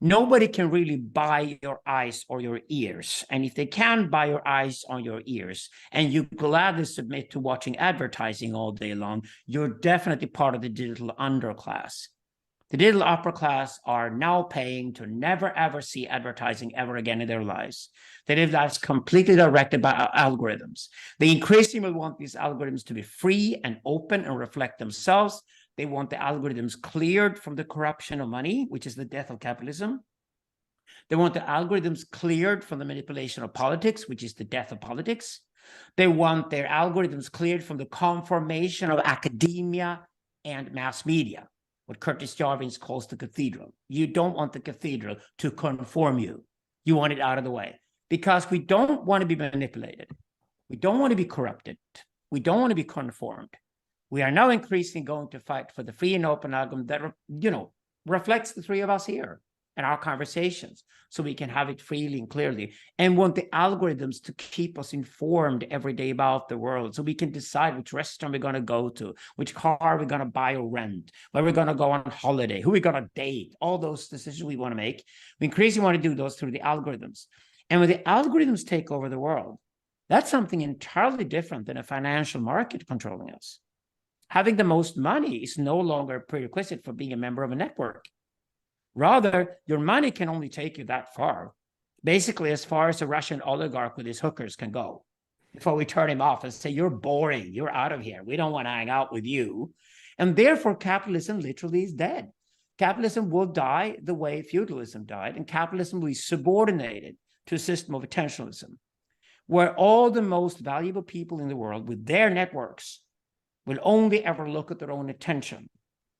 Nobody can really buy your eyes or your ears. And if they can buy your eyes or your ears, and you gladly submit to watching advertising all day long, you're definitely part of the digital underclass. The digital upper class are now paying to never, ever see advertising ever again in their lives. They live lives completely directed by algorithms. They increasingly want these algorithms to be free and open and reflect themselves. They want the algorithms cleared from the corruption of money, which is the death of capitalism. They want the algorithms cleared from the manipulation of politics, which is the death of politics. They want their algorithms cleared from the conformation of academia and mass media, what Curtis Jarvis calls the cathedral. You don't want the cathedral to conform you. You want it out of the way, because we don't want to be manipulated. We don't want to be corrupted. We don't want to be conformed. We are now increasingly going to fight for the free and open algorithm that, reflects the three of us here and our conversations, so we can have it freely and clearly, and want the algorithms to keep us informed every day about the world, so we can decide which restaurant we're going to go to, which car we're going to buy or rent, where we're going to go on holiday, who we're going to date, all those decisions we want to make. We increasingly want to do those through the algorithms. And when the algorithms take over the world, that's something entirely different than a financial market controlling us. Having the most money is no longer a prerequisite for being a member of a network. Rather, your money can only take you that far, basically as far as a Russian oligarch with his hookers can go, before we turn him off and say, you're boring, you're out of here, we don't want to hang out with you. And therefore, capitalism literally is dead. Capitalism will die the way feudalism died, and capitalism will be subordinated to a system of attentionalism, where all the most valuable people in the world with their networks will only ever look at their own attention.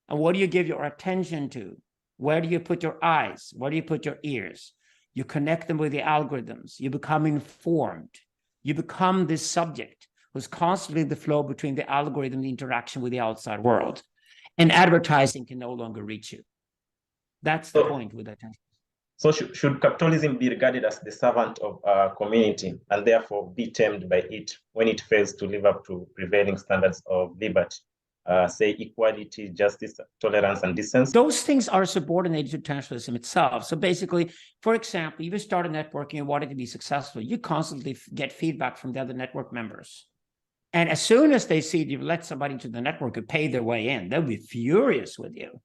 And what do you give your attention to? Where do you put your eyes? Where do you put your ears? You connect them with the algorithms. You become informed. You become this subject who's constantly the flow between the algorithm and the interaction with the outside world. And advertising can no longer reach you. That's the point with attention. So should capitalism be regarded as the servant of a community and therefore be tamed by it when it fails to live up to prevailing standards of liberty, say equality, justice, tolerance, and decency? Those things are subordinated to attentionalism itself. So basically, for example, if you start a network and you want it to be successful, you constantly get feedback from the other network members. And as soon as they see you let somebody into the network who paid their way in, they'll be furious with you.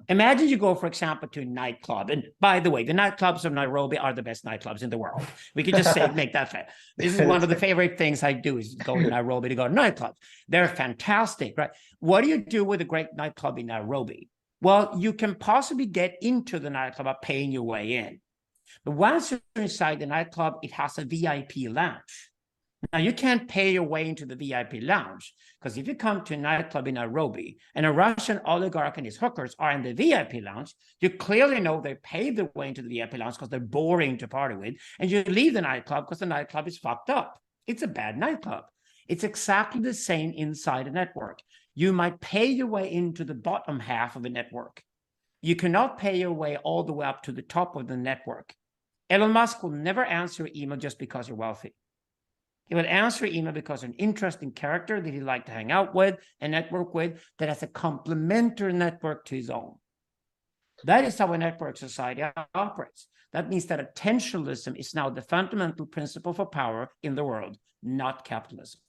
Imagine you go, for example, to a nightclub. And by the way, the nightclubs of Nairobi are the best nightclubs in the world. We could just say, make that fair. This is one of the favorite things I do, is go to Nairobi to go to nightclubs. They're fantastic, right? What do you do with a great nightclub in Nairobi? Well, you can possibly get into the nightclub by paying your way in. But once you're inside the nightclub, it has a VIP lounge. Now, you can't pay your way into the VIP lounge, because if you come to a nightclub in Nairobi and a Russian oligarch and his hookers are in the VIP lounge, you clearly know they paid their way into the VIP lounge because they're boring to party with, and you leave the nightclub because the nightclub is fucked up. It's a bad nightclub. It's exactly the same inside a network. You might pay your way into the bottom half of a network. You cannot pay your way all the way up to the top of the network. Elon Musk will never answer your email just because you're wealthy. He will answer email because of an interesting character that he'd like to hang out with and network with that has a complementary network to his own. That is how a network society operates. That means that attentionalism is now the fundamental principle for power in the world, not capitalism.